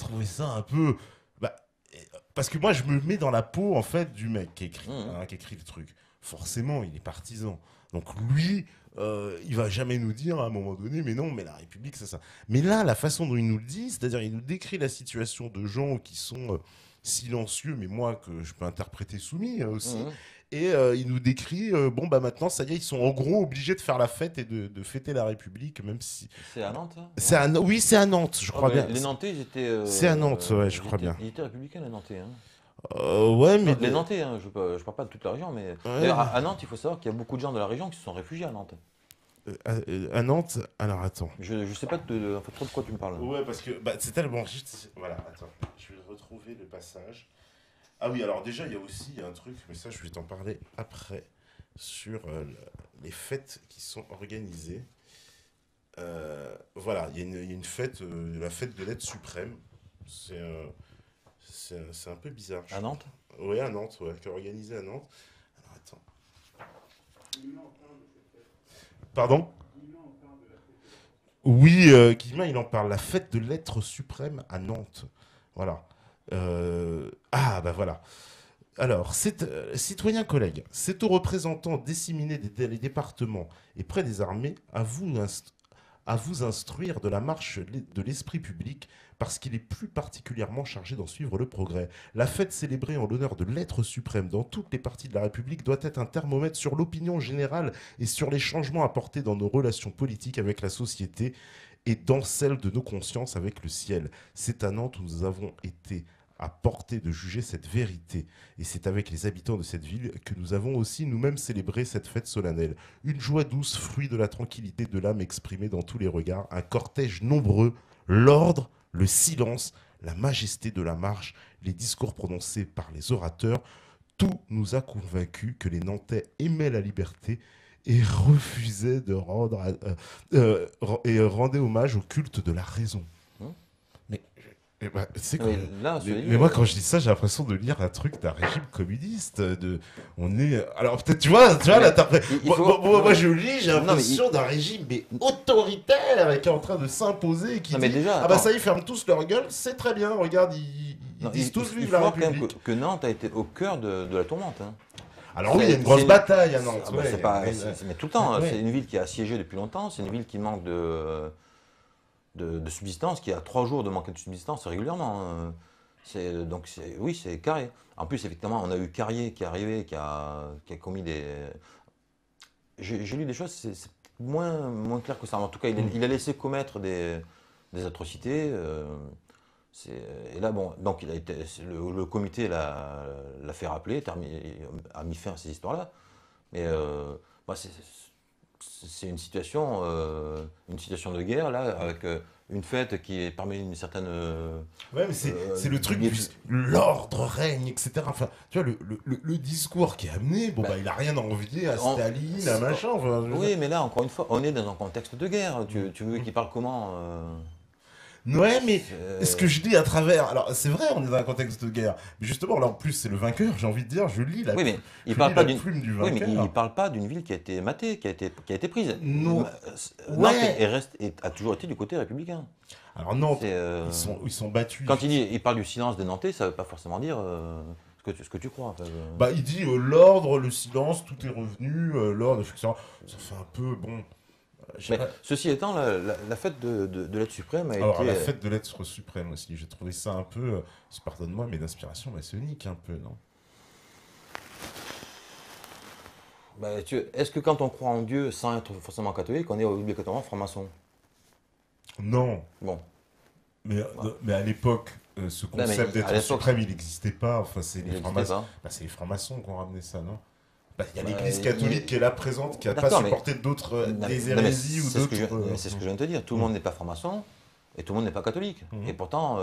trouvé ça un peu... Bah, parce que moi, je me mets dans la peau, en fait, du mec qui écrit le truc. Forcément, il est partisan. Donc lui, il va jamais nous dire à un moment donné, mais non, mais la République, c'est ça. Mais là, la façon dont il nous le dit, c'est-à-dire il nous décrit la situation de gens qui sont silencieux, mais moi, que je peux interpréter soumis aussi. Mhm. Et il nous décrit, bon, bah maintenant, ça y est, ils sont en gros obligés de faire la fête et de fêter la République, même si... C'est à Nantes, ça? C'est Non? à... Oui, c'est à Nantes, je Oh, crois ben, bien. les Nantais, ils étaient, C'est à Nantes, ouais, je crois bien. ils étaient républicains, les Nantais. Hein. Ouais, mais... Non, les Nantais, hein, je parle pas de toute la région, mais Ouais. d'ailleurs, à Nantes, il faut savoir qu'il y a beaucoup de gens de la région qui se sont réfugiés à Nantes. À Nantes, alors attends. Je sais pas en fait, trop de quoi tu me parles. Ouais, parce que bah, c'est tellement juste. Voilà, attends, je vais retrouver le passage. Ah oui, alors déjà, il y a aussi un truc, mais ça, je vais t'en parler après, sur les fêtes qui sont organisées. Voilà, il y a une fête, la fête de l'aide suprême. C'est c'est un peu bizarre. À Nantes? Ouais, à Nantes, ouais, qui est organisée à Nantes. Alors attends. Pardon? Oui, Guillemin, il en parle. La fête de l'être suprême à Nantes. Voilà. Ah, bah voilà. Alors, citoyens collègues, c'est aux représentants disséminés des départements et près des armées à vous instruire de la marche de l'esprit public parce qu'il est plus particulièrement chargé d'en suivre le progrès. La fête célébrée en l'honneur de l'être suprême dans toutes les parties de la République doit être un thermomètre sur l'opinion générale et sur les changements apportés dans nos relations politiques avec la société et dans celle de nos consciences avec le ciel. C'est à Nantes où nous avons été à portée de juger cette vérité. Et c'est avec les habitants de cette ville que nous avons aussi nous-mêmes célébré cette fête solennelle. Une joie douce, fruit de la tranquillité de l'âme exprimée dans tous les regards, un cortège nombreux, l'ordre, le silence, la majesté de la marche, les discours prononcés par les orateurs, tout nous a convaincus que les Nantais aimaient la liberté et refusaient de rendre et rendaient hommage au culte de la raison. Hum. Mais c'est Non, mais là, mais moi, quand je dis ça, j'ai l'impression de lire un truc d'un régime communiste. On est. Alors, peut-être, tu vois, mais moi, non, moi, je lis, j'ai non, mais l'impression d'un régime mais autoritaire et qui est en train de s'imposer et qui non, mais dit déjà, ah bah attends. ça y est, ils ferment tous leur gueule, c'est très bien, regarde, ils Non, disent tous il vive faut la voir quand même République. que Nantes a été au cœur de la tourmente. Hein. Alors, oui, il y a une grosse une- bataille à Nantes. ah bah, Ouais, c'est pas, ouais, mais tout le temps, hein. ouais. C'est une ville qui est assiégée depuis longtemps. C'est une ville qui manque de subsistance, qui a 3 jours de manquer de subsistance régulièrement. Hein. Donc oui, c'est Carré. En plus, effectivement, on a eu Carrier qui est arrivé, qui a commis des. J'ai lu des choses, c'est moins clair que ça. En tout cas, il a laissé commettre des atrocités. Et là, bon, donc le comité l'a fait rappeler, a mis fin à ces histoires-là. Mais bah, c'est une situation de guerre, là, avec une fête qui permet une certaine. Ouais, mais c'est le truc du l'ordre règne, etc. Enfin, tu vois, le discours qui est amené, bon, Bah, bah, il a rien à envier à on- Staline, à machin. Enfin, je veux dire. oui, mais là, encore une fois, on est dans un contexte de guerre. Tu veux qu'il parle comment Ouais, mais ce que c'est- je dis à travers. Alors, c'est vrai, on est dans un contexte de guerre. Mais justement, là, en plus, c'est le vainqueur, j'ai envie de dire, Oui, mais il je parle lis pas la d'une. plume du Oui, mais il vainqueur. parle pas d'une ville qui a été matée, qui a été prise. Non. Nantes Ouais. a toujours été du côté républicain. Alors, Nantes, C'est, ils sont battus. quand il parle du silence des Nantais, ça veut pas forcément dire ce que tu crois. En fait. Bah, il dit l'ordre, le silence, tout est revenu, l'ordre, etc. Ça fait un peu, bon. Je sais Mais pas. ceci étant, la fête de l'aide suprême a Alors, été. la fête de l'être suprême aussi, j'ai trouvé ça un peu, pardonne-moi, mais d'inspiration maçonnique un peu, non? Bah, est-ce que quand on croit en Dieu sans être forcément catholique, on est obligatoirement franc-maçon? Non, Bon. mais, Voilà. mais à l'époque, ce mais concept à d'être l'époque, suprême, il n'existait pas. Enfin, c'est il les n'existait francs-maçons. pas. Bah, c'est les francs-maçons qui ont ramené ça, non? Bah, il y a Bah, l'Église catholique qui est là présente, qui n'a pas D'accord, mais supporté d'autres non, des non, mais hérésies ou c'est ce que d'autres. mais c'est ce que je viens de te dire. Tout le monde n'est pas franc-maçon et tout le monde n'est pas catholique. Mhm. Et pourtant,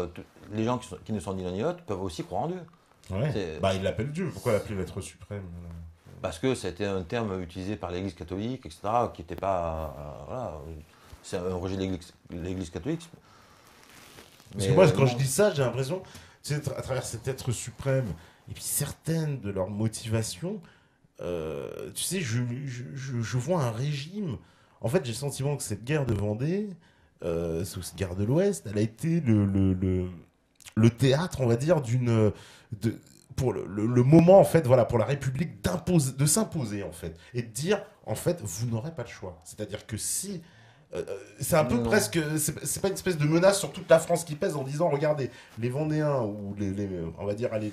les gens qui ne sont ni l'un ni l'autre peuvent aussi croire en Dieu. Ouais. C'est- Bah, il l'appelle Dieu. Pourquoi l'appeler l'être suprême? Parce que c'était un terme utilisé par l'Église catholique, etc., qui n'était pas. Voilà, c'est un rejet de l'Église catholique. Parce Mais que moi, quand je non. dis ça, j'ai l'impression, tu sais, à travers cet être suprême, et puis certaines de leurs motivations, tu sais, je vois un régime. En fait, j'ai le sentiment que cette guerre de Vendée, cette guerre de l'Ouest, elle a été le théâtre, on va dire, pour le moment, en fait, voilà, pour la République de s'imposer, en fait, et de dire, en fait, vous n'aurez pas le choix. C'est-à-dire que si c'est un peu Non. presque, c'est pas une espèce de menace sur toute la France qui pèse en disant, regardez, les Vendéens ou on va dire, allez,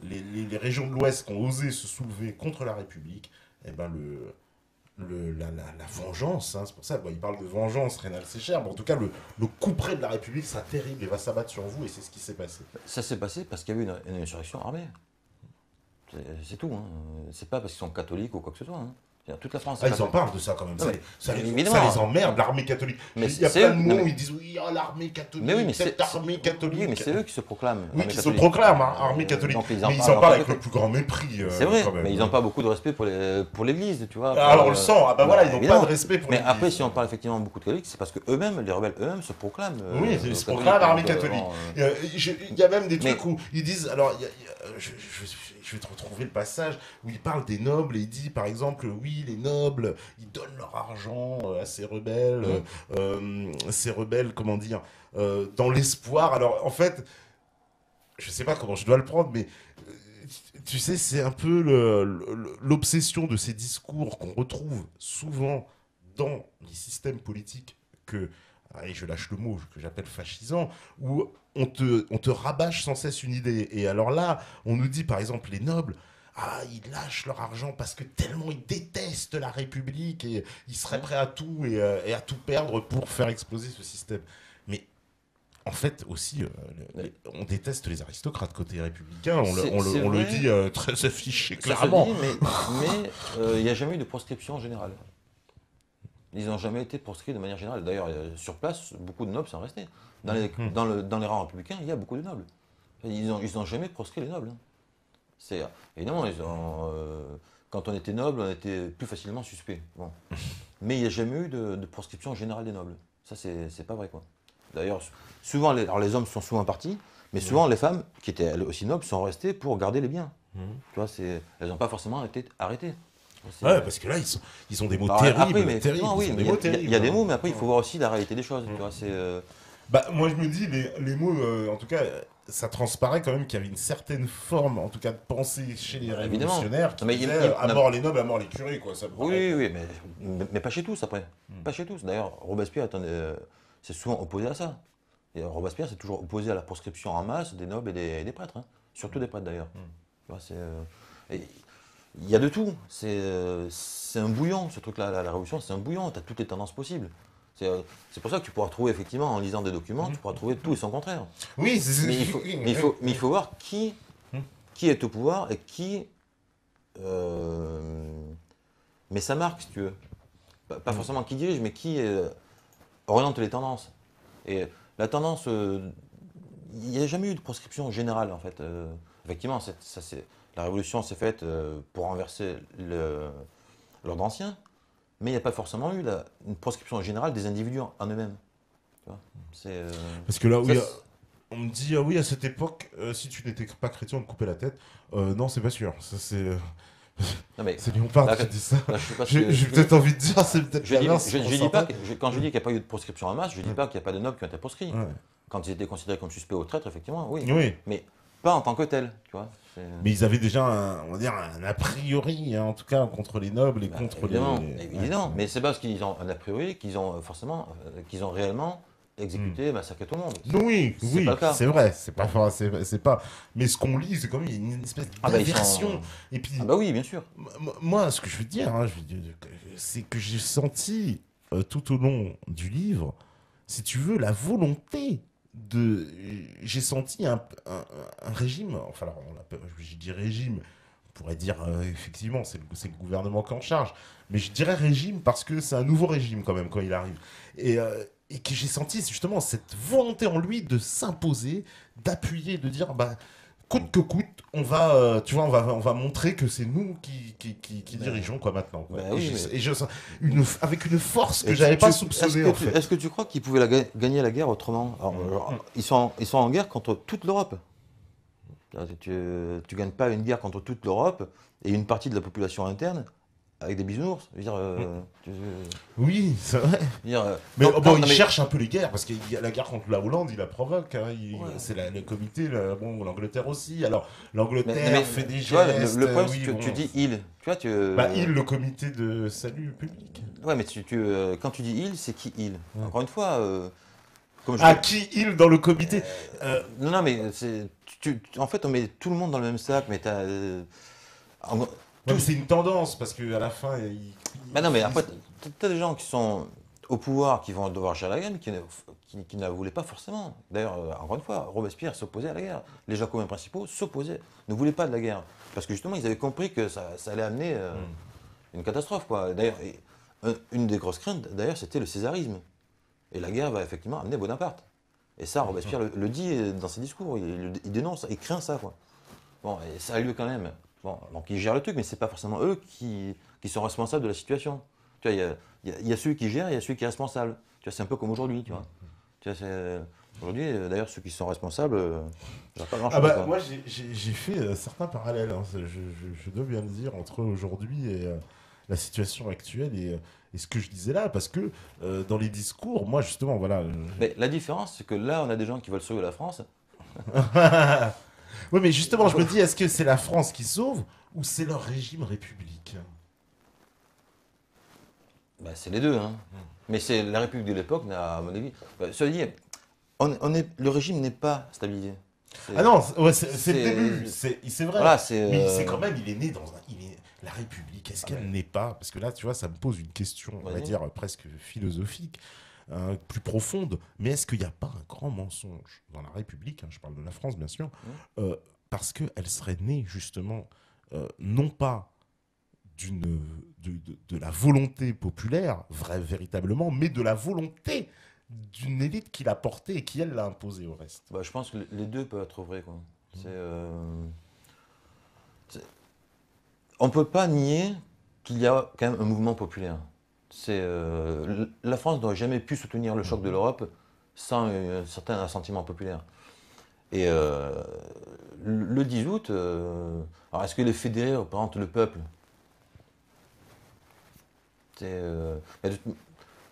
les régions de l'Ouest qui ont osé se soulever contre la République, et ben la vengeance, hein, c'est pour ça, bon, il parle de vengeance, Rénal Sécher, mais en tout cas, le coup près de la République sera terrible et va s'abattre sur vous, et c'est ce qui s'est passé. Ça s'est passé parce qu'il y a eu une insurrection armée. C'est tout. Hein. C'est pas parce qu'ils sont catholiques ou quoi que ce soit. Hein. C'est-à-dire, toute la France. Ah, ils en parlent de ça quand même. Non, mais, Ça évidemment. les emmerde, l'armée catholique. Mais Il y a c'est plein eux- de non, mots, mais- ils disent oui, oh, l'armée catholique, Mais oui, mais cette armée catholique. Oui, mais c'est eux qui se proclament. Oui, armée qui se catholique. proclament armée catholique. Donc, Mais ils en parlent parlent pas avec de- le plus grand mépris. C'est vrai, quand même. mais ils n'ont pas beaucoup de respect pour l'Église, tu vois. Alors on le sent, ah bah voilà, ils n'ont évidemment. pas de respect pour Mais l'Église. après, si on parle effectivement beaucoup de catholiques, c'est parce que eux-mêmes, les rebelles eux-mêmes, se proclament. Oui, ils se catholiques. proclament l'armée Donc, catholique. bon, Il y a même des Mais- trucs où ils disent, alors je vais te retrouver le passage où il parle des nobles et il dit par exemple, oui, les nobles, ils donnent leur argent à ces rebelles, comment dire, dans l'espoir. Alors en fait, je sais pas comment je dois le prendre, mais tu sais, c'est un peu l'obsession de ces discours qu'on retrouve souvent dans les systèmes politiques que, allez, je lâche le mot, que j'appelle fascisant, où on te rabâche sans cesse une idée. Et alors là, on nous dit par exemple les nobles, ah, ils lâchent leur argent parce que tellement ils détestent la République et ils seraient prêts à tout et à tout perdre pour faire exploser ce système. Mais en fait, aussi, on déteste les aristocrates côté républicain, on le vrai. dit très affiché Ça se clairement. dit, mais il n'y a jamais eu de proscription générale. Ils n'ont jamais été proscrits de manière générale. D'ailleurs, sur place, beaucoup de nobles sont restés. Dans les rangs républicains, il y a beaucoup de nobles. Ils n'ont jamais proscrit les nobles. Hein. Évidemment, quand on était noble, on était plus facilement suspect. Bon. Mais il n'y a jamais eu de proscription générale des nobles. Ça, c'est pas vrai, quoi. D'ailleurs, souvent, les hommes sont souvent partis, mais souvent, les femmes, qui étaient elles aussi nobles, sont restées pour garder les biens. Tu vois, elles n'ont pas forcément été arrêtées. Ouais, parce que là, ils ont des mots Alors, terribles. après, mais terribles, effectivement, oui, ils ont mais des mots il y a terribles, des hein. mots, mais après, il faut voir aussi la réalité des choses. Tu vois, Bah, moi, je me dis, les mots, en tout cas, ça transparaît quand même qu'il y avait une certaine forme, en tout cas, de pensée chez les révolutionnaires qui Non, mais disaient à mort les nobles, à mort les curés, quoi. Ça me paraît. Oui, mais pas chez tous après. Pas chez tous. D'ailleurs, Robespierre s'est souvent opposé à ça. Et Robespierre s'est toujours opposé à la proscription en masse des nobles et des prêtres. Hein. Surtout des prêtres d'ailleurs. Tu vois, et il y a de tout. C'est un bouillon, ce truc-là. La révolution, c'est un bouillon. Tu as toutes les tendances possibles. C'est pour ça que tu pourras trouver, effectivement, en lisant des documents, tu pourras trouver tout et son contraire. Oui, Mais il faut voir qui est au pouvoir et qui met sa marque, si tu veux. Pas forcément qui dirige, mais qui oriente les tendances. Et la tendance, il n'y a jamais eu de proscription générale, en fait. Effectivement, la révolution s'est faite pour renverser l'ordre ancien, mais il n'y a pas forcément eu une proscription générale des individus en eux-mêmes. Tu vois, Parce que là, oui, ça, on me dit, ah oui, à cette époque, si tu n'étais pas chrétien, on te coupait la tête. Non, c'est pas sûr. Ça, non, mais c'est Léonard là, qui dit ça. là, je sais pas ce que- J'ai peut-être envie de dire, c'est peut-être Je dis, l'inverse, je on dis s'entend. pas quand je dis qu'il n'y a pas eu de proscription en masse, je ne dis pas qu'il n'y a pas de nobles qui ont été proscrits. Ouais. Quand ils étaient considérés comme suspects ou traîtres, effectivement, oui. Oui. Mais pas en tant que tels, tu vois. Mais ils avaient déjà, on va dire, un a priori, hein, en tout cas, contre les nobles et contre évidemment, les... évidemment. Mais c'est pas parce qu'ils ont un a priori qu'ils ont forcément, qu'ils ont réellement exécuté, massacré tout le monde. Oui, C'est oui, pas le cas. c'est vrai, c'est pas. Mais ce qu'on lit, c'est quand même une espèce Ah bah, ils d'aversion. sont- Et puis, Ah bah oui, bien sûr. moi, ce que je veux dire, hein, c'est que j'ai senti tout au long du livre, si tu veux, la volonté de. J'ai senti un régime. Enfin, alors, je dis régime. On pourrait dire, effectivement, c'est le gouvernement qui est en charge. Mais je dirais régime parce que c'est un nouveau régime quand même quand il arrive. Et que j'ai senti justement cette volonté en lui de s'imposer, d'appuyer, de dire, bah, coûte que coûte, on va, tu vois, on va montrer que c'est nous qui dirigeons quoi maintenant. Quoi. Bah oui, et je sens avec une force que Et j'avais pas est-ce soupçonnée que en fait. Est-ce que tu crois qu'ils pouvaient gagner la guerre autrement? Alors, ils sont en guerre contre toute l'Europe. Tu gagnes pas une guerre contre toute l'Europe et une partie de la population interne avec des bisounours. Je veux dire, Oui, c'est vrai. je veux dire, Mais quand- bon, quand- il non, mais- cherche un peu les guerres, parce qu'il y a la guerre contre la Hollande, il la provoque. Hein, Ouais. c'est le comité, bon, l'Angleterre aussi. Alors, non, mais, l'Angleterre fait des tu vois, gestes. le problème, c'est Oui, que bon. tu dis il. Tu vois, Bah, le comité de salut public. ouais, mais quand tu dis il, c'est qui il? Ouais. Encore une fois, comme je Ah, te- qui il dans le comité non, non, mais en fait, on met tout le monde dans le même sac, mais en- Ouais, mais c'est une tendance, parce qu'à la fin, bah non, mais après, t'as des gens qui sont au pouvoir qui vont devoir gérer la guerre, mais qui ne la voulaient pas forcément. D'ailleurs, encore une fois, Robespierre s'opposait à la guerre. Les Jacobins principaux s'opposaient, ne voulaient pas de la guerre. Parce que justement, ils avaient compris que ça allait amener une catastrophe, quoi. D'ailleurs, une des grosses craintes, d'ailleurs, c'était le césarisme. Et la guerre va effectivement amener Bonaparte. Et ça, Robespierre le dit dans ses discours, il dénonce, il craint ça, quoi. Bon, et ça a eu lieu quand même. Bon, donc ils gèrent le truc, mais c'est pas forcément eux qui sont responsables de la situation. Tu vois, il y a celui qui gère, il y a celui qui est responsable. Tu vois, c'est un peu comme aujourd'hui, tu vois. Tu vois, aujourd'hui, d'ailleurs, ceux qui sont responsables, il n'y a pas grand-chose. Ah bah, quoi. moi, j'ai fait certains parallèles, hein, je dois bien le dire, entre aujourd'hui et la situation actuelle et ce que je disais là, parce que dans les discours, moi, justement, voilà. Mais la différence, c'est que là, on a des gens qui veulent sauver la France. Oui, mais justement, je me dis, est-ce que c'est la France qui sauve ou c'est leur régime républicain? Bah, c'est les deux, hein. Mais c'est la République de l'époque, à mon avis. Bah, cela dit, le régime n'est pas stabilisé. Ah non, ouais, c'est le c'est- début, c'est vrai. Voilà, c'est. Mais c'est quand même, il est né dans la République, est-ce qu'elle n'est pas? Parce que là, tu vois, ça me pose une question, on va Vas-y. dire, presque philosophique, plus profonde. Mais est-ce qu'il n'y a pas un grand mensonge dans la République, hein, je parle de la France, bien sûr, parce qu'elle serait née, justement, non pas de la volonté populaire, véritablement, mais de la volonté d'une élite qui l'a portée et qui, elle, l'a imposée au reste. Bah, je pense que les deux peuvent être vrais, quoi. On ne peut pas nier qu'il y a quand même un mouvement populaire. La France n'aurait jamais pu soutenir le choc de l'Europe sans un certain assentiment populaire. Et le 10 août, alors est-ce que les fédérés représentent le peuple? Mais de toute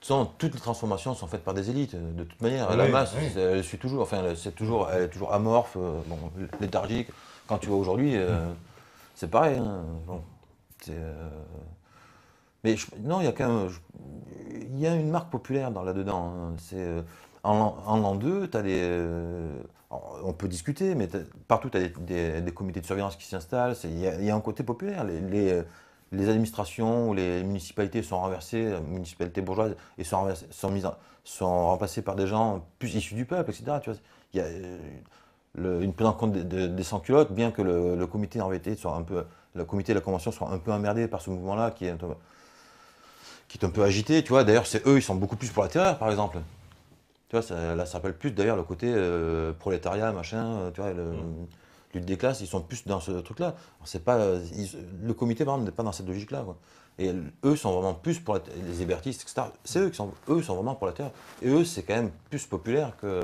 façon, toutes les transformations sont faites par des élites, de toute manière. Oui, La masse, oui. elle suit toujours, enfin, elle est toujours amorphe, bon, léthargique. Quand tu vois aujourd'hui, c'est pareil. Hein. Bon, mais non, il y a quand même, il y a une marque populaire là-dedans. Hein. En l'an 2, t'as alors, on peut discuter, mais partout tu as des comités de surveillance qui s'installent. Il y a un côté populaire. Les administrations ou les municipalités sont renversées, municipalités bourgeoises, et sont remplacées par des gens plus issus du peuple, etc. Tu vois, il y a une prise en compte des sans-culottes, bien que le comité en vérité soit un peu, le comité et la convention soient un peu emmerdés par ce mouvement-là qui est un peu agité. Tu vois, d'ailleurs, c'est eux, ils sont beaucoup plus pour la terreur, par exemple. Tu vois, là, ça rappelle plus d'ailleurs le côté prolétariat, machin. Tu vois, lutte des classes, ils sont plus dans ce truc-là. Alors, c'est pas, le comité, par exemple, n'est pas dans cette logique-là, quoi. Et eux sont vraiment plus pour les hébertistes, etc. C'est eux eux sont vraiment pour la terre. Et eux, c'est quand même plus populaire que.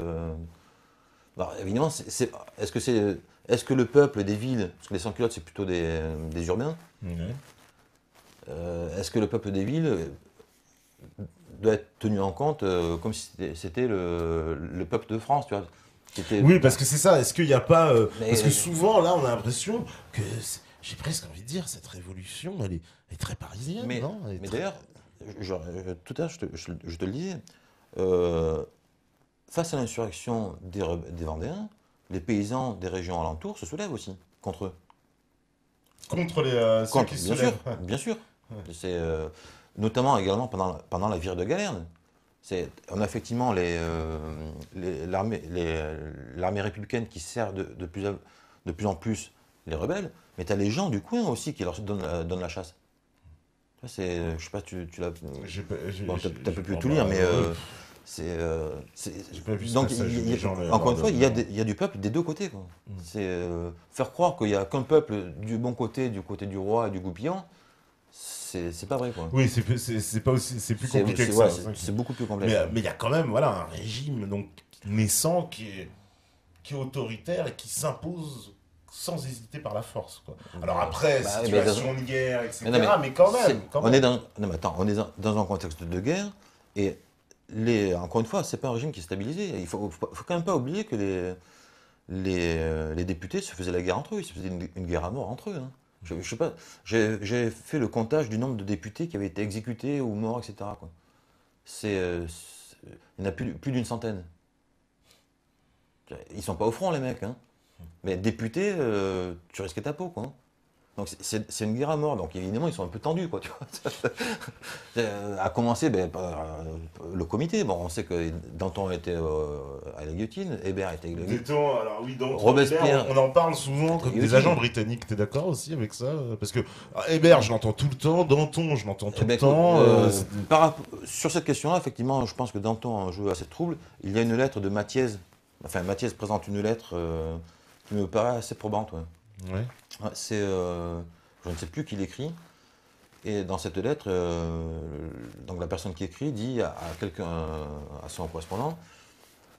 Alors, évidemment, est-ce que le peuple des villes, parce que les sans-culottes, c'est plutôt des urbains, Ouais. est-ce que le peuple des villes doit être tenu en compte comme si c'était le peuple de France, tu vois, Oui, parce que c'est ça. Est-ce qu'il n'y a pas. Mais- Parce que souvent, là, on a l'impression que. J'ai presque envie de dire, cette révolution, elle est très parisienne, Mais, non? Elle est mais très- d'ailleurs, tout à l'heure, je te le disais, face à l'insurrection des Vendéens, les paysans des régions alentours se soulèvent aussi contre eux. Contre ceux Contre, qui se bien sûr, soulèvent. bien sûr. Ouais. C'est notamment également pendant la vire de Galerne. On a effectivement l'armée républicaine qui sert de plus en plus les rebelles, mais tu as les gens du coin aussi qui leur donnent la chasse. Ça, je sais pas, tu l'as. Bon, t'as peu pu tout lire, mais J'ai pas vu ce donc passage où les gens leur encore une fois, donnent. il y a du peuple des deux côtés, quoi. Faire croire qu'il y a qu'un peuple du bon côté, du côté du roi et du goupillan, c'est pas vrai, quoi. Oui, c'est pas aussi, c'est plus compliqué que ouais, ça. c'est beaucoup plus complexe. Mais il y a quand même, voilà, un régime donc naissant qui est autoritaire et qui s'impose sans hésiter par la force, quoi. Alors après, Bah, situation de guerre, etc., mais non, mais quand même, quand on même. est dans, non, mais attends, on est dans un contexte de guerre et encore une fois, c'est pas un régime qui est stabilisé. Faut quand même pas oublier que les députés se faisaient la guerre entre eux, ils se faisaient une guerre à mort entre eux, hein. Je sais pas, j'ai fait le comptage du nombre de députés qui avaient été exécutés ou morts, etc., quoi. Il y en a plus d'une centaine. Ils sont pas au front, les mecs, hein. Mais député, tu risquais ta peau, quoi, hein. Donc c'est une guerre à mort. Donc évidemment, ils sont un peu tendus, quoi, tu vois. À commencer par le comité. Bon, on sait que Danton était à la guillotine, Hébert était à la guillotine. Alors oui, donc Robespierre. on en parle souvent comme des Guillotine. agents britanniques. T'es d'accord aussi avec ça? Parce que Hébert, je l'entends tout le temps, Danton, je l'entends tout Eh ben, le écoute, temps. sur cette question-là, effectivement, je pense que Danton a un jeu assez trouble. Il y a une lettre de Mathiez. Enfin, Mathiez présente une lettre qui me paraît assez probante. Ouais. Ouais. Ouais, je ne sais plus qui l'écrit. Et dans cette lettre, donc la personne qui écrit dit à quelqu'un, à son correspondant,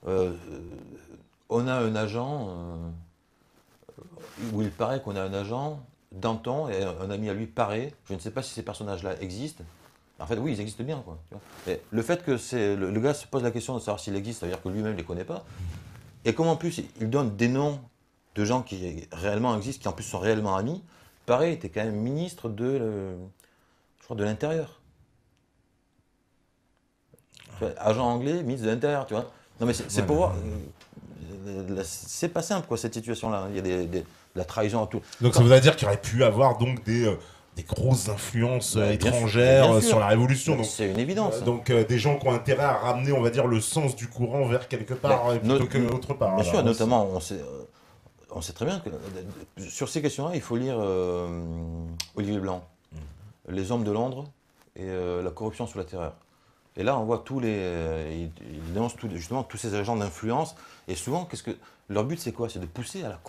euh, on a un agent, où il paraît qu'on a un agent, Danton, et un ami à lui, Paré. Je ne sais pas si ces personnages-là existent. En fait, oui, ils existent bien, quoi. Tu vois. Et le fait que le gars se pose la question de savoir s'il existe, ça veut dire que lui-même ne les connaît pas. Et comme en plus, il donne des noms de gens qui réellement existent, qui en plus sont réellement amis. Paré était quand même ministre je crois, de l'Intérieur. Tu vois, agent anglais, ministre de l'Intérieur, tu vois. Non, mais c'est Ouais, pour mais- voir. C'est pas simple, quoi, cette situation-là. Il y a de la trahison à tout. Donc ça voudrait dire qu'il aurait pu avoir donc des grosses influences Bah, bien sûr, étrangères bien sûr. sur la Révolution. Bah, c'est une évidence. Des gens qui ont intérêt à ramener, on va dire, le sens du courant vers quelque part Bah, plutôt que autre part. Bien Alors, sûr, notamment, on sait très bien que sur ces questions-là, il faut lire Olivier Blanc, Les Hommes de Londres et La corruption sous la terreur. Et là, on voit il dénonce justement tous ces agents d'influence. Et souvent, leur but, c'est quoi? C'est de pousser à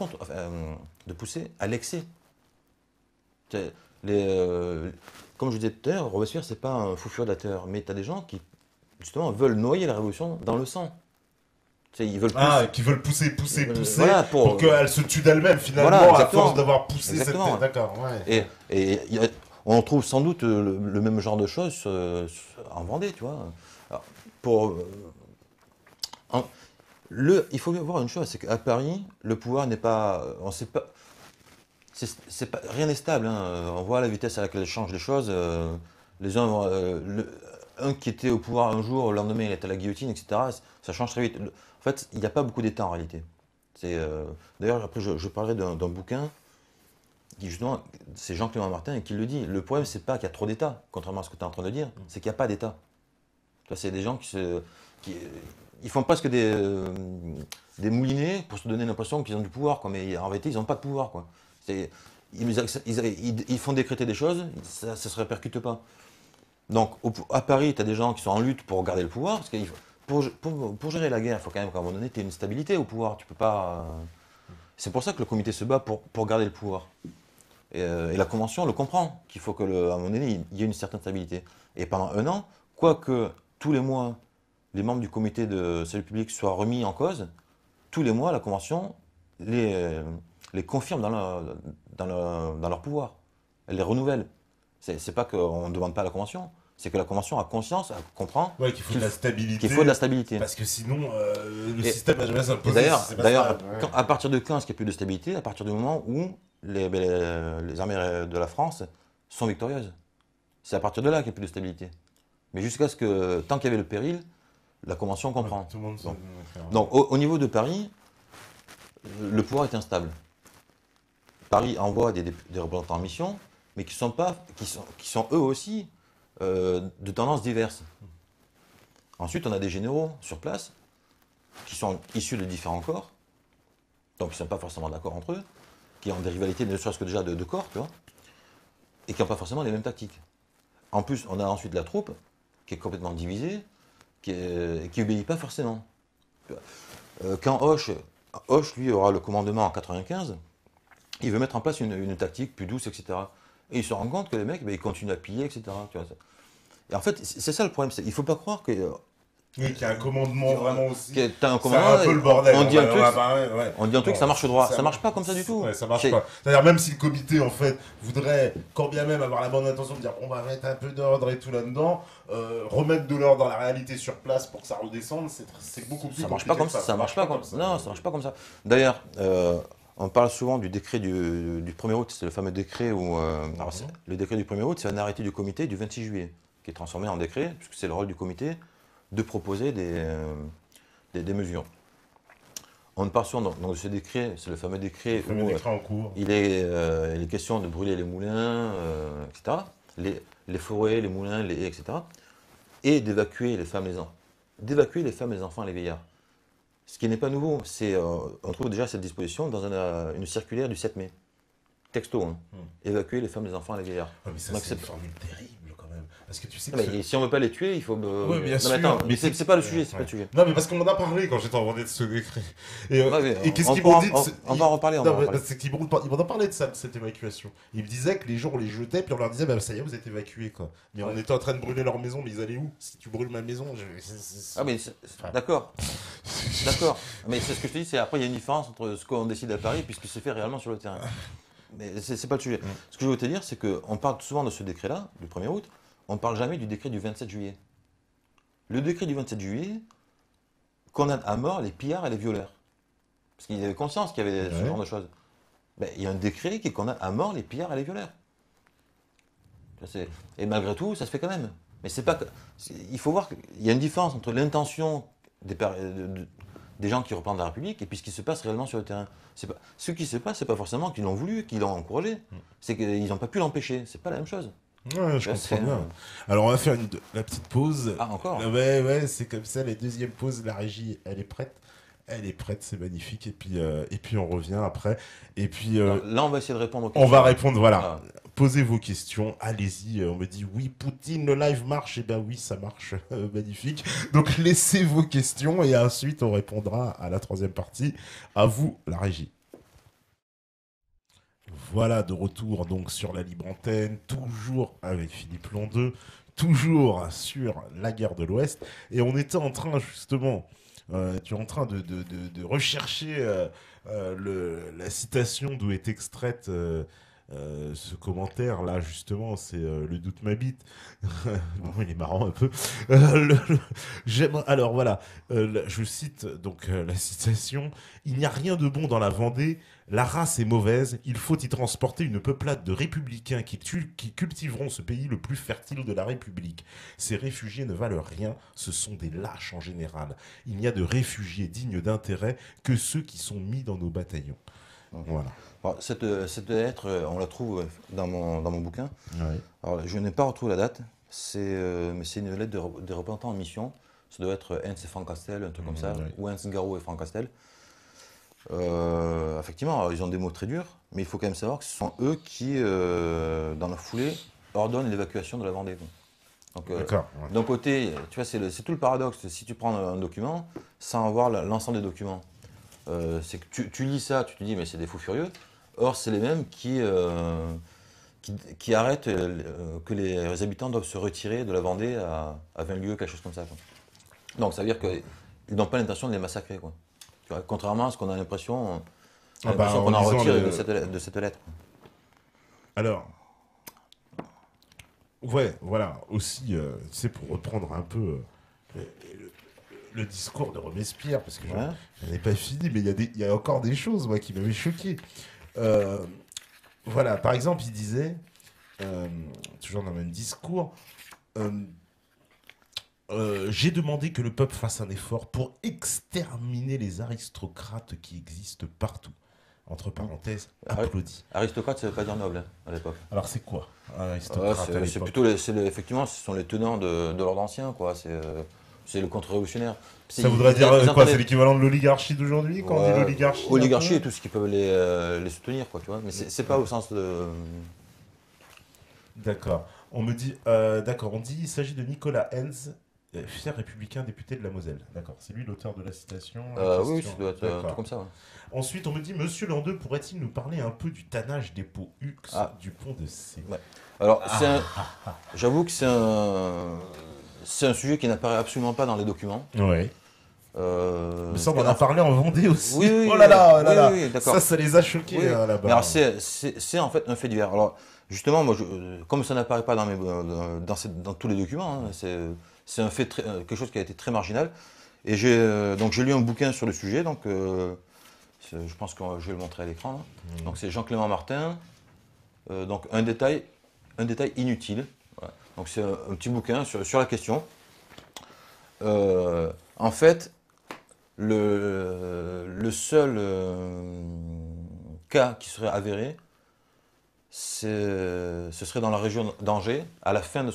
de pousser à l'excès. C'est- comme je vous disais tout à l'heure, Robespierre, c'est pas un fou furieux de la terreur, mais tu as des gens qui, justement, veulent noyer la révolution dans le sang. Tu sais, ils veulent qui veulent pousser voilà, pour qu'elle se tue d'elle-même finalement Voilà, à exactement. force d'avoir poussé Exactement. cette. D'accord, ouais. On trouve sans doute le même genre de choses en Vendée, tu vois. Alors, en- il faut bien voir une chose, c'est qu'à Paris, le pouvoir n'est pas, on sait pas, rien n'est stable, hein. On voit la vitesse à laquelle changent les choses. Les uns, un qui était au pouvoir un jour, le lendemain il est à la guillotine, etc. Ça change très vite. En fait, il n'y a pas beaucoup d'État en réalité. D'ailleurs, après, je parlerai d'un bouquin qui justement, c'est Jean-Clément Martin qui le dit. Le problème, c'est pas qu'il y a trop d'États, contrairement à ce que tu es en train de dire, c'est qu'il n'y a pas d'État. C'est des gens ils font presque des moulinets pour se donner l'impression qu'ils ont du pouvoir, quoi, mais en réalité, ils n'ont pas de pouvoir, quoi. Ils font décréter des choses, ça ne se répercute pas. Donc, à Paris, tu as des gens qui sont en lutte pour garder le pouvoir, parce que pour gérer la guerre, il faut quand même qu'à un moment donné, tu aies une stabilité au pouvoir. Tu peux pas. C'est pour ça que le comité se bat pour garder le pouvoir. Et la Convention le comprend, qu'il faut qu'à un moment donné, il y ait une certaine stabilité. Et pendant un an, quoique tous les mois, les membres du comité de salut public soient remis en cause, tous les mois, la Convention les confirme dans leur pouvoir. Elle les renouvelle. C'est pas qu'on ne demande pas à la Convention, c'est que la Convention a conscience, elle comprend Ouais, qu'il faut de la stabilité. qu'il faut de la stabilité. Parce que sinon, le système va jamais s'imposer. D'ailleurs, si c'est pas ça, ouais. à partir de quand est-ce qu'il n'y a plus de stabilité? À partir du moment où les armées de la France sont victorieuses. C'est à partir de là qu'il n'y a plus de stabilité. Mais jusqu'à ce que, tant qu'il y avait le péril, la Convention comprend. Ouais, tout le monde Donc, d'accord. donc, au niveau de Paris, le pouvoir est instable. Paris envoie des représentants en mission, mais qui sont eux aussi de tendances diverses. Ensuite, on a des généraux sur place qui sont issus de différents corps, donc ils ne sont pas forcément d'accord entre eux, qui ont des rivalités, ne serait-ce que déjà de corps, tu vois, et qui n'ont pas forcément les mêmes tactiques. En plus, on a ensuite la troupe qui est complètement divisée, qui n'obéit pas forcément. Quand Hoche, lui, aura le commandement en 95, il veut mettre en place une tactique plus douce, etc. Et il se rend compte que les mecs, ils continuent à piller, etc. Tu vois. Et en fait, c'est ça le problème. Il ne faut pas croire que Oui, qui a un commandement vraiment aussi. T'as un C'est commandement, un peu le bordel. on dit un truc, ouais. on dit un truc, Non, ça marche droit. ça- Ça marche pas comme ça du tout. Ouais, ça marche C'est- pas. C'est-à-dire, même si le comité, en fait, voudrait, quand bien même, avoir la bonne intention de dire on va mettre un peu d'ordre et tout là-dedans, remettre de l'ordre dans la réalité sur place pour que ça redescende, c'est beaucoup plus Ça marche compliqué pas comme que ça. Ça marche pas comme ça. Non, ça marche pas comme ça. D'ailleurs, on parle souvent du décret du 1er août. C'est le fameux décret où. Le décret du 1er août, c'est un arrêté du comité du 26 juillet, qui est transformé en décret, puisque c'est le rôle du comité de proposer des mesures. On parle souvent de ce décret, c'est le fameux décret Le où décret en cours. il est question de brûler les moulins, etc., les forêts, les moulins, les haies, etc., et d'évacuer les femmes, les enfants et les vieillards. Ce qui n'est pas nouveau, on trouve déjà cette disposition dans une circulaire du 7 mai. Texto, hein. Évacuer les femmes, les enfants et les vieillards. Ouais, mais ça, Donc, c'est une formule terrible quand même. Parce que tu sais que. mais si on ne veut pas les tuer, il faut. Oui, bien non, sûr. mais attends, Mais c'est pas le sujet, c'est ouais. pas le sujet. Non, mais parce qu'on m'en a parlé quand j'étais en vendée de ce décret. Et, Ouais, mais et qu'est-ce on qu'ils pourra- m'ont dit on va en reparler, on va Non, en mais reparler. c'est qu'ils m'ont en parlé de ça, de cette évacuation. Ils me disaient que les gens, on les jetait, puis on leur disait, bah, ça y est, vous êtes évacués, quoi. Mais on était en train de brûler leur maison, mais ils allaient où? Si tu brûles ma maison, Ah, mais d'accord. D'accord. Mais c'est ce que je te dis, c'est après, il y a une différence entre ce qu'on décide à Paris et ce qui se fait réellement sur le terrain. Mais c'est pas le sujet. Ce que je veux te dire, c'est qu'on parle souvent de ce décret-là, du 1er août, on ne parle jamais du décret du 27 juillet. Le décret du 27 juillet condamne à mort les pillards et les violeurs. Parce qu'il y avait conscience qu'il y avait ce genre de choses. Ben, il y a un décret qui condamne à mort les pillards et les violeurs. Et malgré tout, ça se fait quand même. Mais c'est pas. Il faut voir qu'il y a une différence entre l'intention des gens qui représentent la République et puis ce qui se passe réellement sur le terrain. Ce qui se passe, c'est pas forcément qu'ils l'ont voulu, qu'ils l'ont encouragé. C'est qu'ils n'ont pas pu l'empêcher. C'est pas la même chose. Ouais, je Là, comprends bien. Alors, on va faire la petite pause. Ah, encore? Ouais, c'est comme ça. Les deuxièmes pauses, la régie, elle est prête. Elle est prête, c'est magnifique. Et puis on revient après. Et puis, Alors, là, on va essayer de répondre aux on questions. va répondre, voilà. Ah. Posez vos questions, allez-y. On me dit oui, Poutine, le live marche. Eh ben oui, ça marche. Magnifique. Donc laissez vos questions et ensuite on répondra à la troisième partie. À vous, la régie. Voilà, de retour donc sur la libre antenne, toujours avec Philippe Londeux, toujours sur la guerre de l'Ouest. Et on était en train justement, tu es en train de rechercher la citation d'où est extraite ce commentaire là justement, c'est le doute m'habite. Bon, il est marrant un peu. Alors voilà, je cite donc la citation: il n'y a rien de bon dans la Vendée, la race est mauvaise, il faut y transporter une peuplade de républicains qui cultiveront ce pays le plus fertile de la République. Ces réfugiés ne valent rien, ce sont des lâches en général. Il n'y a de réfugiés dignes d'intérêt que ceux qui sont mis dans nos bataillons. Voilà. Alors, cette lettre, on la trouve dans mon bouquin. Ouais. Alors, je n'ai pas retrouvé la date, mais c'est une lettre des représentants en mission. Ça doit être Hens et Franck Castel, un truc comme ça, ouais. ou Hens Garot et Franck Castel. Effectivement, alors, ils ont des mots très durs, mais il faut quand même savoir que ce sont eux qui, dans la foulée, ordonnent l'évacuation de la Vendée. Donc, D'accord. Ouais. d'un côté, tu vois, c'est tout le paradoxe. Si tu prends un document, sans avoir l'ensemble des documents, c'est que tu lis ça, tu te dis, mais c'est des fous furieux. Or, c'est les mêmes qui arrêtent que les habitants doivent se retirer de la Vendée à 20 lieues, quelque chose comme ça, quoi. Donc, ça veut dire qu'ils n'ont pas l'intention de les massacrer, quoi. Tu vois, contrairement à ce qu'on a l'impression qu'on en retire de cette lettre. Alors, ouais, voilà, aussi, c'est pour reprendre un peu le discours de Robespierre, parce que Ouais. j'en ai pas fini, mais il y a encore des choses, moi, qui m'avaient choqué. Voilà, par exemple, il disait, toujours dans le même discours, j'ai demandé que le peuple fasse un effort pour exterminer les aristocrates qui existent partout. Entre parenthèses, applaudis. Aristocrate, ça ne veut pas dire noble, hein, à l'époque. Alors c'est quoi, un aristocrate à C'est l'époque? plutôt, effectivement, ce sont les tenants de l'ordre ancien, quoi. C'est le contre-révolutionnaire. Ça voudrait dire quoi? C'est l'équivalent de l'oligarchie d'aujourd'hui, quand on dit l'oligarchie? Oligarchie et tout ce qui peuvent les soutenir, quoi, tu vois. Mais c'est pas au sens de. D'accord. On me dit, d'accord, on dit il s'agit de Nicolas Hens, fier républicain député de la Moselle. D'accord, c'est lui l'auteur de la citation. Oui, ça doit être un D'accord. truc comme ça. Ouais. Ensuite, on me dit, Monsieur Landeux, pourrait-il nous parler un peu du tannage des pots Hux du pont de C? Ouais. Alors, j'avoue que c'est c'est un sujet qui n'apparaît absolument pas dans les documents. Ouais. Mais ça, on en a alors, parlé en Vendée aussi. oui, oui, Oh là là, oh là oui, là. oui, d'accord. Ça les a choqués Oui. là-bas. Mais alors, c'est en fait un fait divers. Alors, justement, moi, comme ça n'apparaît pas dans tous les documents, hein, c'est un fait quelque chose qui a été très marginal. Et donc j'ai lu un bouquin sur le sujet, donc je pense que je vais le montrer à l'écran. Là. Donc c'est Jean-Clément Martin. Donc un détail inutile. Voilà. Donc c'est un petit bouquin sur la question. En fait, le seul cas qui serait avéré, ce serait dans la région d'Angers, à la fin de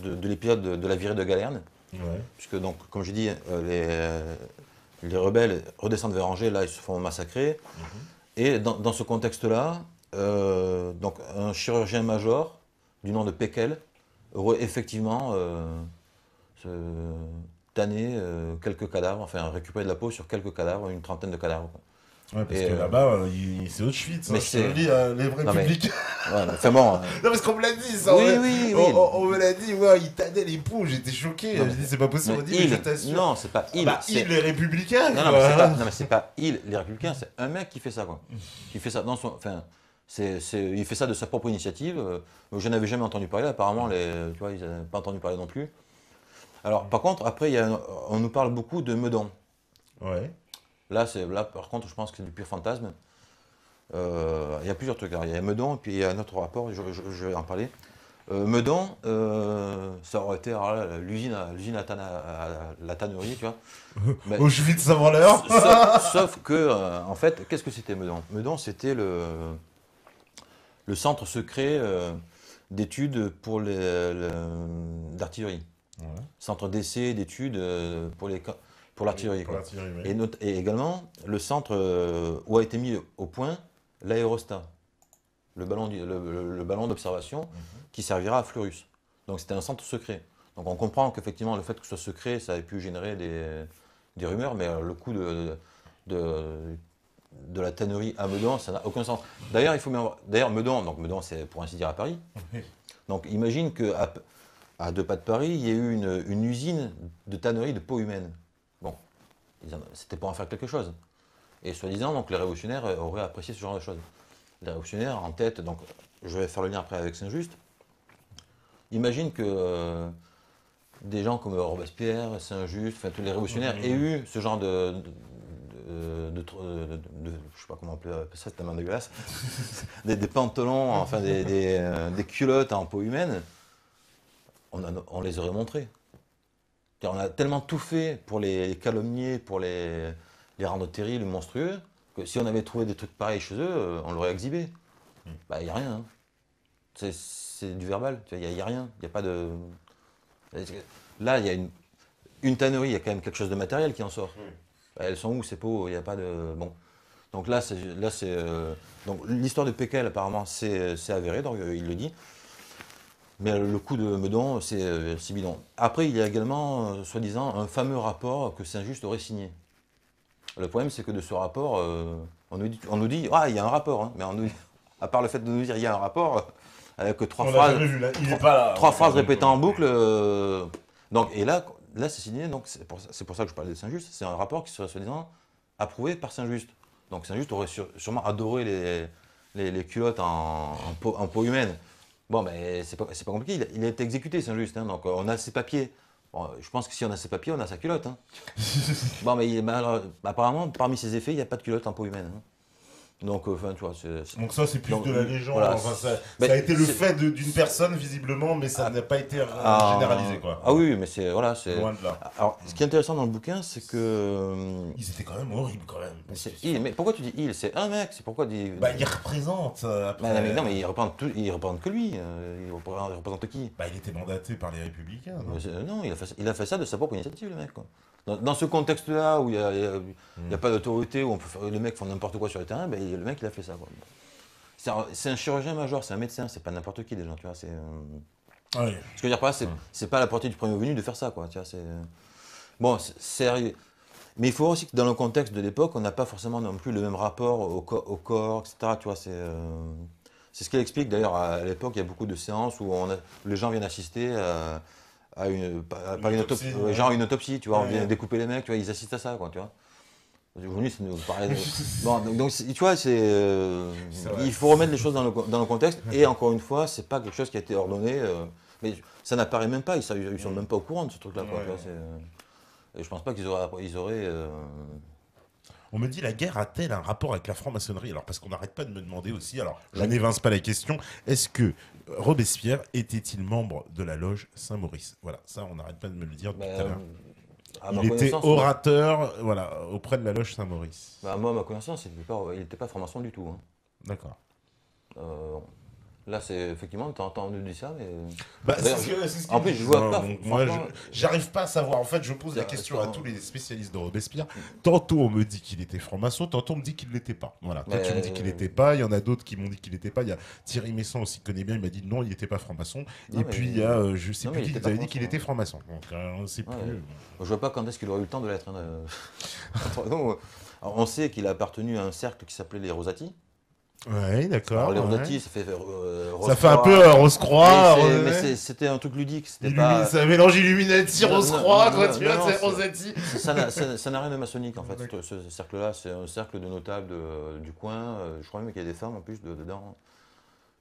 de l'épisode de la virée de Galerne. Ouais. Puisque, donc, comme j'ai dit, les rebelles redescendent vers Angers, là, ils se font massacrer. Et dans ce contexte-là, donc, un chirurgien-major du nom de Peckel aurait effectivement tanné quelques cadavres, enfin, récupéré de la peau sur quelques cadavres, une trentaine de cadavres. Quoi. Ouais, parce que là-bas, c'est Auschwitz. Mais Je te le dis, les vrais publics. Ouais, enfin bon. Non, parce qu'on me l'a dit, ça. Oui, Ouais. oui, oui. On me l'a dit, ouais, ils tannaient les poux, j'étais choqué. Non, Je dis, c'est pas possible. On dit, mais je t'assure. Non, c'est pas il. Bah, c'est... les républicains. Non, mais c'est pas il, les républicains, c'est un mec qui fait ça, quoi. Qui fait ça dans son. Enfin, il fait ça de sa propre initiative. Je n'avais jamais entendu parler. Apparemment, tu vois, ils n'avaient pas entendu parler non plus. Alors, par contre, après, on nous parle beaucoup de Meudon. Ouais. Là, par contre, je pense que c'est du pur fantasme. Il y a plusieurs trucs. Alors, il y a Meudon, et puis il y a un autre rapport, je vais en parler. Meudon, ça aurait été l'usine à la tannerie, tu vois. Mais, Auschwitz avant l'heure. sauf que, en fait, qu'est-ce que c'était Meudon? Meudon, c'était le centre secret d'études pour d'artillerie. Ouais. Centre d'essai d'études pour l'artillerie. Oui. Et également, le centre où a été mis au point l'aérostat, le ballon d'observation qui servira à Fleurus. Donc c'était un centre secret. Donc on comprend qu'effectivement, le fait que ce soit secret, ça ait pu générer des rumeurs, mais le coup de la tannerie à Meudon, ça n'a aucun sens. D'ailleurs, Meudon, c'est pour ainsi dire à Paris. Donc imagine qu'à 2 pas de Paris, il y a eu une usine de tannerie de peau humaine. Bon, c'était pour en faire quelque chose. Et soi-disant, donc les révolutionnaires auraient apprécié ce genre de choses. Les révolutionnaires en tête, donc je vais faire le lien après avec Saint-Just. Imagine que des gens comme Robespierre, Saint-Just, enfin tous les révolutionnaires aient eu ce genre je sais pas comment appeler ça, c'est tellement dégueulasse, des pantalons, enfin des culottes en peau humaine, on les aurait montrés. On a tellement tout fait pour les calomnier, pour les rendre terribles, monstrueux, que si on avait trouvé des trucs pareils chez eux, on l'aurait exhibé. Bah, il n'y a rien. Hein. C'est du verbal, il n'y a rien, il n'y a pas de... Là, il y a une tannerie, il y a quand même quelque chose de matériel qui en sort. Bah, elles sont où ces peaux? Il n'y a pas de... Bon. Donc là, donc l'histoire de Peckel, apparemment, c'est avéré, donc il le dit. Mais le coup de Meudon, c'est bidon. Après, il y a également, soi-disant, un fameux rapport que Saint-Just aurait signé. Le problème, c'est que de ce rapport, on nous dit, ah, il y a un rapport, hein, mais à part le fait de nous dire il y a un rapport, avec trois phrases répétées en boucle. Donc, et là c'est signé, donc c'est pour ça que je parlais de Saint-Just, c'est un rapport qui serait soi-disant approuvé par Saint-Just. Donc Saint-Just aurait sûrement adoré les culottes en peau humaine. Bon, mais c'est pas compliqué, il a été exécuté, Saint-Just, hein, donc on a ses papiers. Bon, je pense que si on a ses papiers, on a sa culotte. Hein. Bon, mais apparemment, parmi ses effets, il n'y a pas de culotte en peau humaine. Hein. Donc, enfin, tu vois, donc ça, c'est plus de la légende. Voilà, enfin, ça a été le fait d'une personne, visiblement, mais ça n'a pas été généralisé, quoi. Ah oui, mais c'est... Voilà, c'est... Loin de là. Alors, ce qui est intéressant dans le bouquin, c'est que... Ils étaient quand même horribles, quand même. Mais pourquoi tu dis il? C'est un mec, c'est pourquoi... Bah, il représente, après... non, mais il représente que lui. Il représente qui? Bah, il était mandaté par les Républicains. Non, il a fait ça de sa propre initiative, le mec, quoi. Dans ce contexte-là, où il n'y a pas d'autorité, où les mecs font n'importe quoi sur le terrain, ben, le mec, il a fait ça. C'est un chirurgien-major, c'est un médecin, c'est pas n'importe qui, déjà, tu vois. Ce que je veux dire par là, c'est pas à la portée du premier venu de faire ça, quoi. Tu vois, bon, c'est arrivé. Mais il faut aussi que dans le contexte de l'époque, on n'a pas forcément non plus le même rapport au corps, etc. Tu vois, c'est ce qu'elle explique. D'ailleurs, à l'époque, il y a beaucoup de séances où les gens viennent assister pas une autopsie, genre une autopsie, tu vois, on Ouais. vient découper les mecs, tu vois, ils assistent à ça, quoi, tu vois. Aujourd'hui, c'est pareil. Bon, donc, tu vois, vrai. il faut remettre les choses dans le contexte. Et encore une fois, c'est pas quelque chose qui a été ordonné. Mais ça n'apparaît même pas. Ils sont même pas au courant de ce truc-là. Quoi, Ouais. tu vois, et je pense pas qu'ils auraient. On me dit la guerre a-t-elle un rapport avec la franc-maçonnerie? Alors parce qu'on n'arrête pas de me demander aussi, alors je n'évince pas la question, est-ce que Robespierre était-il membre de la loge Saint-Maurice? Voilà, ça on n'arrête pas de me le dire depuis tout à l'heure. À ma Il était connaissance, orateur voilà, auprès de la loge Saint-Maurice. moi, à ma connaissance, il était pas franc-maçon du tout. Hein. D'accord. Euh, Là, c'est effectivement, tu as entendu dire ça, mais. Bah, D'ailleurs, c'est ce en qu'ils plus, je disent, vois hein. pas. Donc, moi, Franchement, j'arrive pas à savoir. En fait, je pose la question à tous les spécialistes de Robespierre. Tantôt, on me dit qu'il était franc-maçon, tantôt, on me dit qu'il ne l'était pas. Voilà. Toi, tu me dis qu'il n'était pas. Il y en a d'autres qui m'ont dit qu'il n'était pas. Il y a Thierry Messon aussi, qui connaît bien. Il m'a dit non, il n'était pas franc-maçon. Non, Et mais- puis, il y a, je sais non, plus mais il qui était nous pas avait dit qu'il franc-maçon. était franc-maçon. Donc, on ne sait Ouais. plus. Je vois pas quand est-ce qu'il aurait eu le temps de l'être. Hein, entre nous. Alors, on sait qu'il a appartenu à un cercle qui s'appelait les Rosati. Ouais, d'accord. Alors, les ouais. Rosati, ça fait. Ça fait un peu Rose-Croix. Mais c'était un truc ludique. C'était pas. C'est un mélange Illuminati, Non, Rose-Croix, non, quoi, non, tu vois, non, c'est c'est- Rosati. Ça n'a rien de maçonnique en fait. D'accord. Ce cercle-là, c'est un cercle de notables du coin. Je crois même qu'il y a des femmes en plus dedans.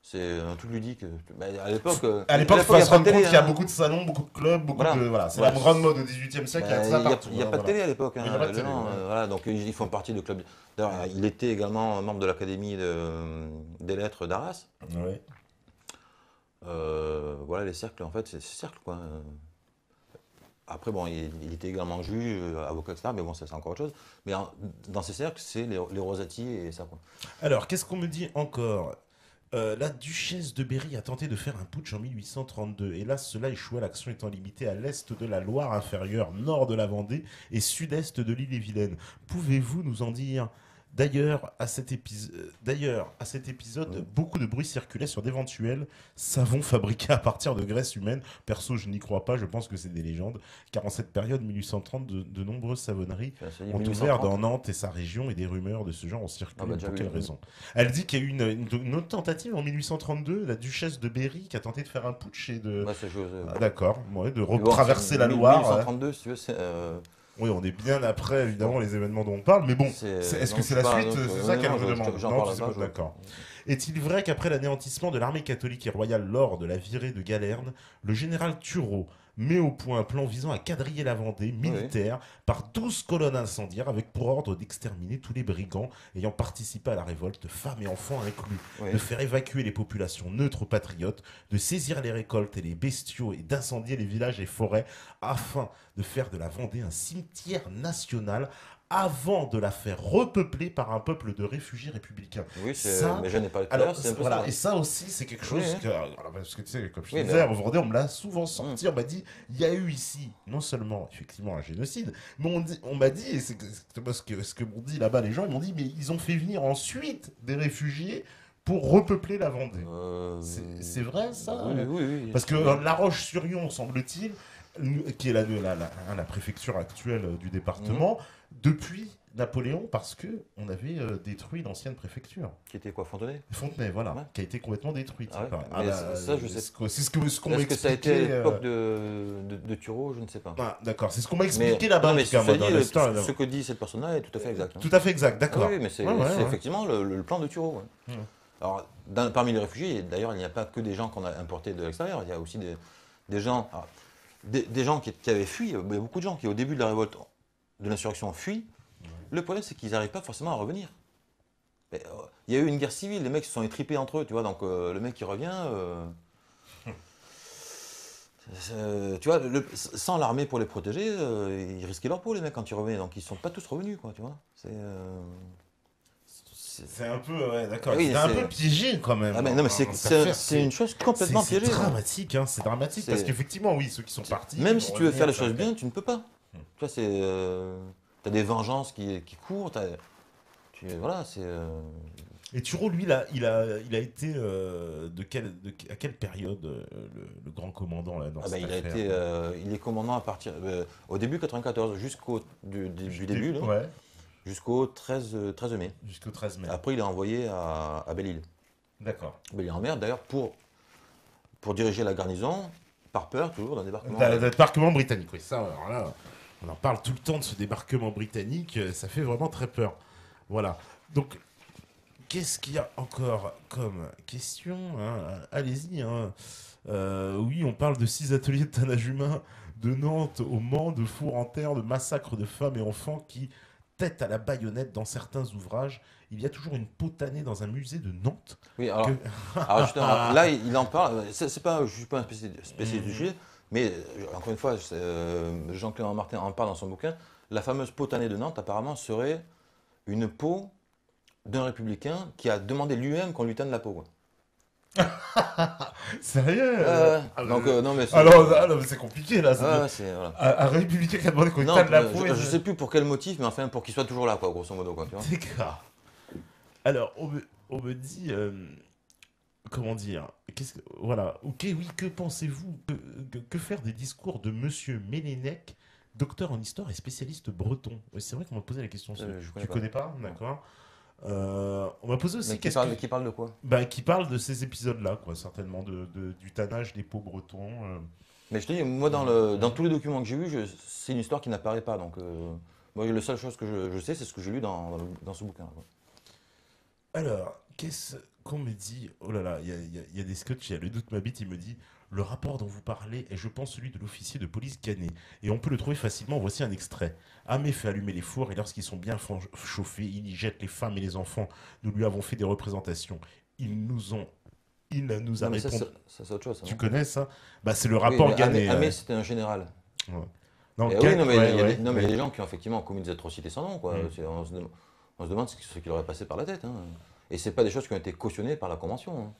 C'est un truc ludique. Mais à l'époque. À l'époque, il faut il y a se pas rendre de compte télé, qu'il y a hein. beaucoup de salons, beaucoup de clubs, beaucoup Voilà. de. Voilà, c'est Voilà. la grande mode au XVIIIe siècle, il y a de ça partout. Il n'y a pas de télé à l'époque. Hein, Il y a pas de télé, non, ouais. voilà, donc ils font partie du club. D'ailleurs, il était également membre de l'Académie des lettres d'Arras. Ouais. Voilà, les cercles, en fait, c'est ces cercles, quoi. Après, bon, il était également juge, avocat, etc. Mais bon, ça, c'est encore autre chose. Mais dans ces cercles, c'est les Rosati et ça, quoi. Alors, qu'est-ce qu'on me dit encore? La duchesse de Berry a tenté de faire un putsch en 1832. Hélas, cela échouait, l'action étant limitée à l'est de la Loire inférieure, nord de la Vendée et sud-est de l'île-et-Vilaine. Pouvez-vous nous en dire? D'ailleurs, à cet épisode, beaucoup de bruit circulait sur d'éventuels savons fabriqués à partir de graisse humaine. Perso, je n'y crois pas, je pense que c'est des légendes, car en cette période 1830, de nombreuses savonneries Ça dit ont 1830. ouvert dans Nantes et sa région et des rumeurs de ce genre ont circulé. Ah bah, déjà pour vu, quelle oui. raison? Elle dit qu'il y a eu une autre tentative en 1832, la duchesse de Berry qui a tenté de faire un putsch et de... Ouais, c'est chose. Ah, d'accord, ouais, de Mais bon, traverser c'est la Loire. 1832, si tu veux, c'est. Oui, on est bien après, évidemment, les événements dont on parle, mais bon, est-ce non, que c'est la pas- suite? donc, C'est ça qu'elle non, me demande. j'en Non, parle tu sais pas, pas, d'accord. Est-il vrai qu'après l'anéantissement de l'armée catholique et royale lors de la virée de Galerne, le général Turreau met au point un plan visant à quadriller la Vendée militaire par 12 colonnes incendiaires avec pour ordre d'exterminer tous les brigands ayant participé à la révolte, femmes et enfants inclus, Oui. de faire évacuer les populations neutres ou patriotes, de saisir les récoltes et les bestiaux et d'incendier les villages et forêts afin de faire de la Vendée un cimetière national avant de la faire repeupler par un peuple de réfugiés républicains. Oui, Ça, mais je n'ai pas le Alors, c'est un peu voilà, ça. et ça aussi, c'est quelque chose Oui, oui. que, alors, parce que tu sais, comme je te Oui, disais, mais- en Vendée, on me l'a souvent sorti, on m'a dit, il y a eu ici, non seulement, effectivement, un génocide, mais on m'a dit, et c'est exactement ce que m'ont dit là-bas les gens, ils m'ont dit, mais ils ont fait venir ensuite des réfugiés pour repeupler la Vendée. C'est vrai, ça? Oui, oui, oui. Parce que La Roche-sur-Yon, semble-t-il, qui est la préfecture actuelle du département, depuis Napoléon, parce que on avait détruit l'ancienne préfecture. Qui était quoi, Fontenay? Fontenay, voilà, Ouais. qui a été complètement détruite. Ah ouais, Enfin, mais ça, je sais C'est ce qu'on m'a Est-ce que ça a été à expliqué. l'époque de Turreau? Je ne sais pas. Ah, d'accord, c'est ce qu'on m'a Mais, expliqué là-bas, non, en mais tout cas, cela moi, dit, dans l'histoire. ce que dit cette personne-là est tout à fait exact. hein. Tout à fait exact, d'accord. Oui, mais c'est Ouais, ouais, c'est ouais. effectivement le plan de Turreau. ouais. Alors, parmi les réfugiés, d'ailleurs, il n'y a pas que des gens qu'on a importés de l'extérieur, il y a aussi des gens, des gens qui avaient fui. Il y a beaucoup de gens qui, au début de la révolte, de l'insurrection, ont fui. Le problème, c'est qu'ils n'arrivent pas forcément à revenir. Mais, il y a eu une guerre civile, les mecs se sont étripés entre eux, tu vois, donc le mec qui revient. Tu vois, sans l'armée pour les protéger, ils risquaient leur peau, les mecs, quand ils revenaient. Donc ils ne sont pas tous revenus, quoi, tu vois. C'est un peu, ouais, d'accord. Oui, c'est un c'est- peu piégé quand même. Ah, mais non, mais cette affaire, c'est une chose complètement c'est piégée. hein. dramatique, hein, c'est dramatique, parce C'est- qu'effectivement, oui, ceux qui sont partis. Même vont si tu veux faire les revenir, choses bien, tu ne peux pas. Tu vois, t'as des vengeances qui courent. Voilà, c'est. Et Turreau, lui, il a été à quelle période le grand commandant là, dans cette affaire Il est commandant à partir au début 94 jusqu'au du début, là, Ouais, jusqu'au 13 mai. jusqu'au 13 mai. Après, il est envoyé à Belle-Île. D'accord. Belle-Île en mer, d'ailleurs, pour diriger la garnison, par peur toujours d'un débarquement. D'un débarquement britannique, oui. Ça, alors là, on en parle tout le temps de ce débarquement britannique. Ça fait vraiment très peur. Voilà. Donc, qu'est-ce qu'il y a encore comme question, hein? Allez-y. Hein. Oui, on parle de 6 ateliers de tannage humain de Nantes au Mans, de fours en terre, de massacres de femmes et enfants qui tête à la baïonnette dans certains ouvrages. Il y a toujours une peau tannée dans un musée de Nantes. Oui, alors, Que... alors justement, là, il en parle. C'est pas, je ne suis pas un spécialiste du sujet, mais encore une fois, Jean-Clément Martin en parle dans son bouquin. La fameuse peau tannée de Nantes, apparemment, serait une peau d'un républicain qui a demandé lui-même qu'on lui tanne la peau. Quoi. Sérieux donc, non, mais alors, c'est compliqué là. Voilà. Un républicain qui a demandé qu'on lui tanne la peau. Je ne sais plus pour quel motif, mais enfin pour qu'il soit toujours là, quoi, grosso modo. Quoi, tu vois. D'accord. Alors, on me dit. Comment dire voilà. Ok, oui, que pensez-vous que faire des discours de Monsieur Mélenec, docteur en histoire et spécialiste breton? Oui, c'est vrai qu'on m'a posé la question. Tu connais pas? D'accord. On m'a posé aussi qui parle de quoi? Qui parle de ces épisodes-là, quoi, certainement, du tannage des peaux bretons. Mais je te dis, moi, dans tous les documents que j'ai vus, c'est une histoire qui n'apparaît pas. Donc, moi, la seule chose que je sais, c'est ce que j'ai lu dans ce bouquin. Quoi. Alors, qu'est-ce qu'on me dit? Oh là là, il y a des scotch, il y a le doute m'habite, il me dit le rapport dont vous parlez est, je pense, celui de l'officier de police Canet. Et on peut le trouver facilement. Voici un extrait. Hamé fait allumer les fours et lorsqu'ils sont bien chauffés, il y jette les femmes et les enfants. Nous lui avons fait des représentations. Il nous a répondu. Ça, c'est autre chose. Ça, tu connais ça? C'est le rapport Canet. Hamé, c'était un général. Ouais. Non, il y a des gens qui ont effectivement commis des atrocités sans nom. Quoi. On se demande ce qu'il aurait passé par la tête. Hein. Et ce n'est pas des choses qui ont été cautionnées par la Convention. Hein.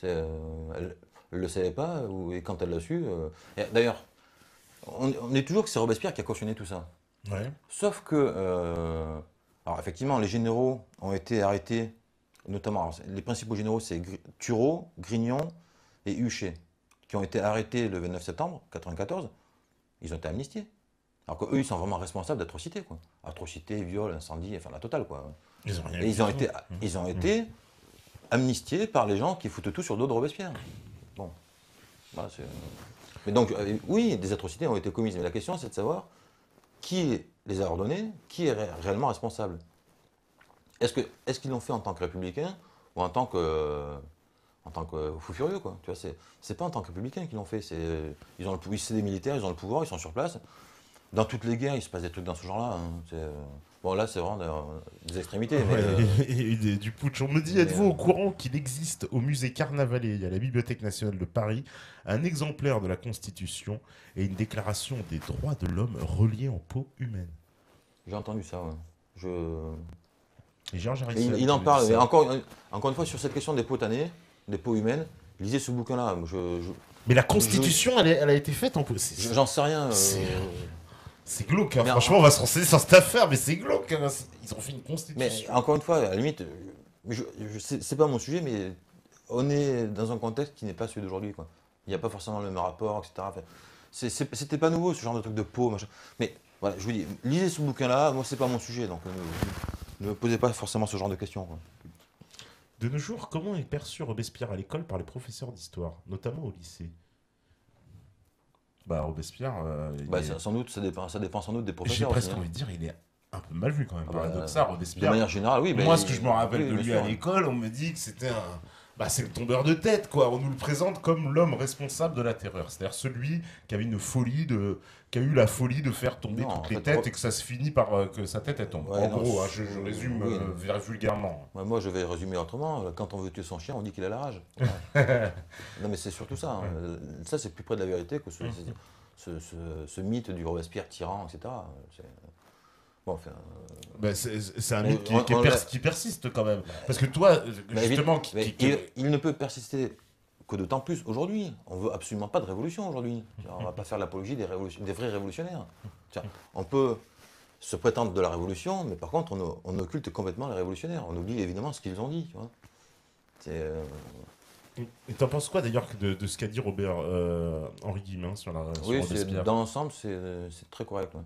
Elle ne le savait pas, et quand elle l'a su... D'ailleurs, on est toujours que c'est Robespierre qui a cautionné tout ça. Ouais. Sauf que... alors effectivement, les généraux ont été arrêtés, notamment... Alors, les principaux généraux, c'est Turreau, Grignon et Huchet, qui ont été arrêtés le 29 septembre 1994. Ils ont été amnistiés. Alors qu'eux, ils sont vraiment responsables d'atrocités, quoi. Atrocités, viols, incendies, enfin la totale, quoi. Ils ont été amnistiés par les gens qui foutent tout sur le dos de Robespierre. Bon. Voilà, mais donc, oui, des atrocités ont été commises. Mais la question, c'est de savoir qui les a ordonnées, qui est réellement responsable. Est-ce qu'ils l'ont fait en tant que républicain ou en tant que fou furieux, quoi. Tu vois, c'est pas en tant que républicain qu'ils l'ont fait. C'est des militaires, ils ont le pouvoir, ils sont sur place. Dans toutes les guerres, il se passe des trucs dans ce genre-là. Hein. Bon, là, c'est vraiment des extrémités. Et du putsch. On me dit, êtes-vous au courant qu'il existe au musée Carnavalet, à la Bibliothèque nationale de Paris, un exemplaire de la Constitution et une déclaration des droits de l'homme reliée en peau humaine? J'ai entendu ça, ouais. Et Georges Harrison, il en parle. Mais encore une fois, sur cette question des peaux tannées, des peaux humaines, lisez ce bouquin-là. Mais la Constitution, elle a été faite en peau. J'en sais rien. C'est glauque, hein. Franchement, on va se renseigner sur cette affaire, mais c'est glauque. Hein. Ils ont fait une constitution. Mais encore une fois, à la limite, c'est pas mon sujet, mais on est dans un contexte qui n'est pas celui d'aujourd'hui. Il n'y a pas forcément le même rapport, etc. Enfin, c'était pas nouveau, ce genre de truc de peau, machin. Mais voilà, je vous dis, lisez ce bouquin-là, moi, c'est pas mon sujet, donc ne me posez pas forcément ce genre de questions. Quoi. De nos jours, comment est perçu Robespierre à l'école par les professeurs d'histoire, notamment au lycée? Robespierre. Sans doute, ça dépend sans doute des professeurs. J'ai presque envie de dire, il est un peu mal vu quand même. Paradoxal, Robespierre. De manière générale, oui. Moi, ce que je me rappelle de lui à l'école, on me dit que c'était c'est le tombeur de tête, quoi. On nous le présente comme l'homme responsable de la terreur. C'est-à-dire celui qui avait qui a eu la folie de faire tomber toutes les têtes et que ça se finit par que sa tête elle tombe. Ouais, en gros, je résume vulgairement. Ouais, moi, je vais résumer autrement. Quand on veut tuer son chien, on dit qu'il a la rage. Non, mais c'est surtout ça. Hein. Ça, c'est plus près de la vérité que ce mythe du Robespierre tyran, etc. Bon, enfin, c'est un mythe qui persiste quand même. Parce que toi, justement... Il ne peut persister que d'autant plus aujourd'hui. On ne veut absolument pas de révolution aujourd'hui. On ne va pas faire l'apologie des vrais révolutionnaires. On peut se prétendre de la révolution, mais par contre, on occulte complètement les révolutionnaires. On oublie évidemment ce qu'ils ont dit. Tu vois. Et t'en penses quoi d'ailleurs de ce qu'a dit Henri Guillemin sur Robespierre? Oui, dans l'ensemble, c'est très correct. Ouais.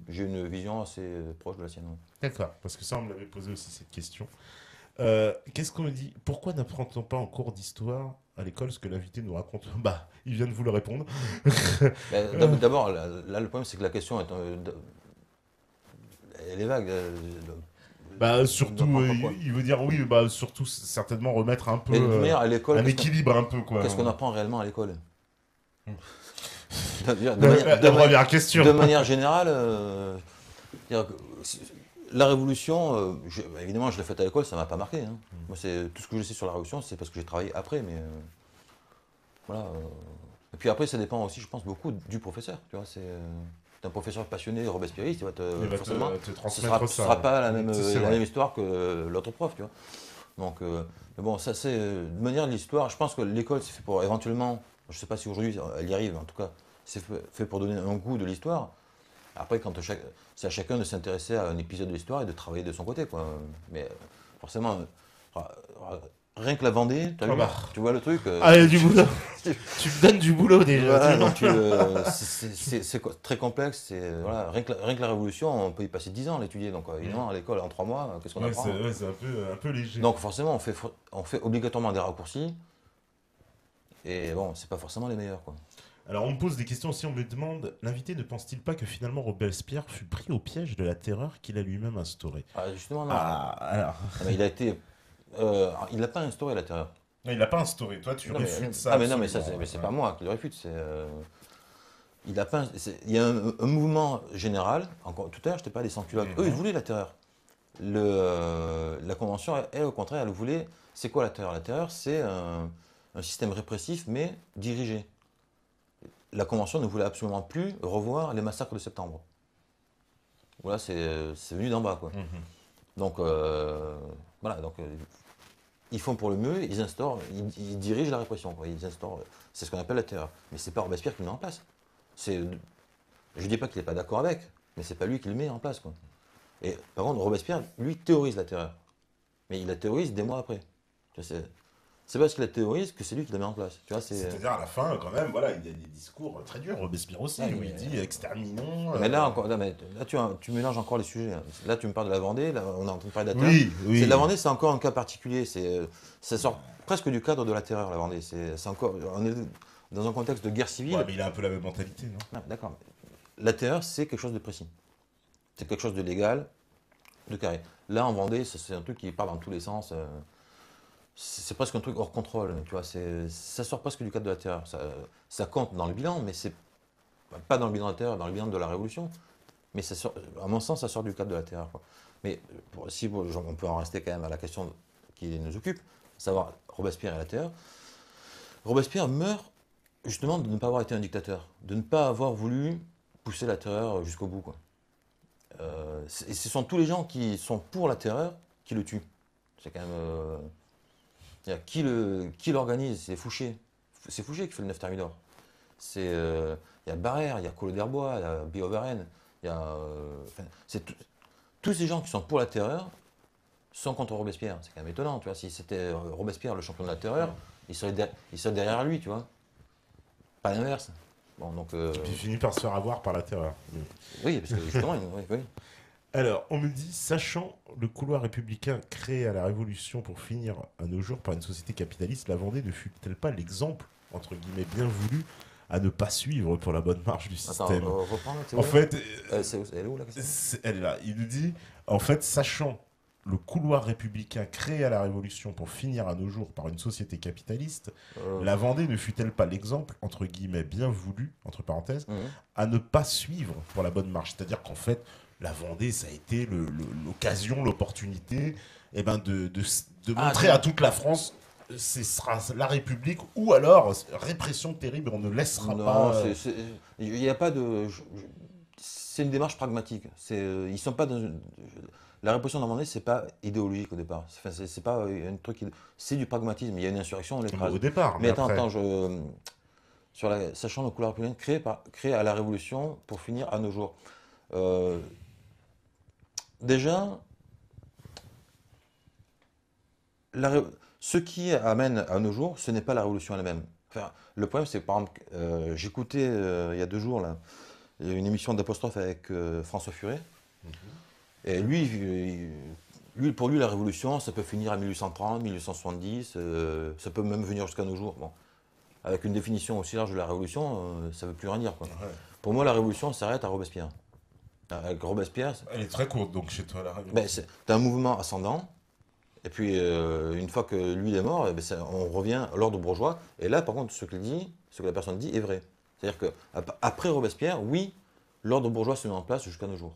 J'ai une vision assez proche de la sienne. Ouais. D'accord, parce que ça, on me l'avait posé aussi cette question. Qu'est-ce qu'on me dit? Pourquoi n'apprend-on pas en cours d'histoire à l'école ce que l'invité nous raconte? Bah, il vient de vous le répondre. D'abord, là, le problème, c'est que la question est, elle est vague. Bah, On surtout, apprend pas quoi. il veut dire oui, bah, surtout, certainement remettre un peu Mais de toute manière, à l'école, un équilibre un peu, quoi. qu'est-ce qu'on apprend réellement à l'école? De La première question. de manière générale, dire que la Révolution, évidemment, je l'ai faite à l'école, ça m'a pas marqué, hein. Moi, tout ce que je sais sur la Révolution, c'est parce que j'ai travaillé après, mais voilà. Et puis après, ça dépend aussi, je pense, beaucoup du professeur. Tu vois, t'es un professeur passionné robespierriste, il va Il va forcément, te ce transmettre ce ça. sera pas la même, C'est la vrai. même histoire que l'autre prof, tu vois. Donc, mais bon, ça c'est de manière de l'histoire. Je pense que l'école, c'est fait pour éventuellement, je sais pas si aujourd'hui elle y arrive, mais en tout cas, c'est fait pour donner un goût de l'histoire. Après, c'est à chacun de s'intéresser à un épisode de l'histoire et de travailler de son côté, quoi. Mais forcément, rien que la Vendée, Ah bah. tu vois le truc. Ah, il y a du boulot. Tu me donnes du boulot déjà. Voilà, tu vois. donc très complexe. Voilà, rien que la Révolution, on peut y passer 10 ans à l'étudier. Donc évidemment, à l'école, en 3 mois, qu'est-ce qu'on Ouais, apprend? c'est un peu léger. Donc forcément, on fait obligatoirement des raccourcis. Et bon, c'est pas forcément les meilleurs, quoi. Alors, on me pose des questions aussi, on me demande, l'invité ne pense-t-il pas que finalement Robespierre fut pris au piège de la terreur qu'il a lui-même instaurée? Ah, justement, non. Ah, alors. Ah, mais il n'a pas instauré la terreur. Il n'a pas instauré, toi tu Non, mais, réfutes ça. ah, mais non, mais ça, absolument. c'est pas moi qui le réfute. Il a pas, il y a un mouvement général. Encore tout à l'heure, je t'ai parlé des sans-culottes. Eux, ils voulaient la terreur. La Convention, elle, au contraire, elle voulait. C'est quoi la terreur? La terreur, c'est un système répressif, mais dirigé. La Convention ne voulait absolument plus revoir les massacres de septembre. Voilà, c'est venu d'en bas, quoi. Mhm. Donc, voilà. Donc, ils font pour le mieux, ils dirigent la répression, quoi. Ils instaurent, c'est ce qu'on appelle la terreur. Mais c'est pas Robespierre qui le met en place. Je dis pas qu'il n'est pas d'accord avec, mais c'est pas lui qui le met en place, quoi. Et par contre, Robespierre, lui, théorise la terreur. Mais il la théorise des mois après. Tu vois, c'est parce qu'il la théorise que c'est lui qui la met en place. Tu vois, C'est-à-dire à la fin, quand même, voilà, il y a des discours très durs, Robespierre aussi, Ouais, où il dit exterminons. Mais là, encore, tu mélanges encore les sujets, hein. Là, tu me parles de la Vendée, là, on est en train de parler de la terreur. Oui, oui. La Vendée, c'est encore un cas particulier. Ça sort presque du cadre de la terreur, la Vendée. On est dans un contexte de guerre civile. Ouais, mais il a un peu la même mentalité, non? Ah, d'accord. La terreur, c'est quelque chose de précis. C'est quelque chose de légal, de carré. Là, en Vendée, c'est un truc qui part dans tous les sens. C'est presque un truc hors contrôle. Tu vois, ça sort presque du cadre de la terreur. Ça compte dans le bilan, mais c'est pas dans le bilan de la terreur, dans le bilan de la Révolution. Mais ça sort, à mon sens, ça sort du cadre de la terreur, quoi. Mais on peut en rester quand même à la question qui nous occupe, savoir Robespierre et la terreur. Robespierre meurt justement de ne pas avoir été un dictateur, de ne pas avoir voulu pousser la terreur jusqu'au bout, quoi. Et ce sont tous les gens qui sont pour la terreur qui le tuent. C'est quand même. Qui l'organise? C'est Fouché. C'est Fouché qui fait le 9 Thermidor. Il y a Barrère, il y a Collot d'Herbois, il y a Billaud-Varenne, il y a. Tous ces gens qui sont pour la terreur sont contre Robespierre. C'est quand même étonnant, tu vois. Si c'était Robespierre le champion de la terreur, il serait derrière lui, tu vois. Pas l'inverse. Bon, donc. Puis il finit par se faire avoir par la terreur. Oui, parce que justement, oui. Alors, on me dit, sachant le couloir républicain créé à la Révolution pour finir à nos jours par une société capitaliste, la Vendée ne fut-elle pas l'exemple, entre guillemets, bien voulu à ne pas suivre pour la bonne marche du Attends, système? reprends. En fait, Elle est où la question? elle est là. Il nous dit, en fait, sachant le couloir républicain créé à la Révolution pour finir à nos jours par une société capitaliste, la Vendée ne fut-elle pas l'exemple, entre guillemets, bien voulu, entre parenthèses, à ne pas suivre pour la bonne marche? C'est-à-dire qu'en fait, la Vendée, ça a été l'occasion, l'opportunité de montrer à toute la France ce sera la République ou alors répression terrible, on ne laissera pas. Non, il n'y a pas de. C'est une démarche pragmatique. Ils sont pas dans la répression normandie, c'est pas idéologique au départ. C'est pas un truc. C'est du pragmatisme. Il y a une insurrection, on l'écrase. Au départ, Mais attends, après... sachant le couloir républicain créé à la Révolution pour finir à nos jours. Déjà, ce qui amène à nos jours, ce n'est pas la Révolution elle-même. Enfin, le problème, c'est que par exemple, j'écoutais il y a 2 jours là, une émission d'apostrophe avec François Furet. Et lui, Pour lui, la révolution, ça peut finir à 1830, 1870, ça peut même venir jusqu'à nos jours. Bon. Avec une définition aussi large de la révolution, ça ne veut plus rien dire, quoi. Ouais. Pour moi, la révolution s'arrête à Robespierre. Avec Robespierre, Elle est très courte, donc, chez toi, la ben, révolution. t'as un mouvement ascendant, et puis une fois que lui il est mort, eh ben, on revient à l'ordre bourgeois. Et là, par contre, ce que la personne dit est vrai. C'est-à-dire qu'après Robespierre, oui, l'ordre bourgeois se met en place jusqu'à nos jours.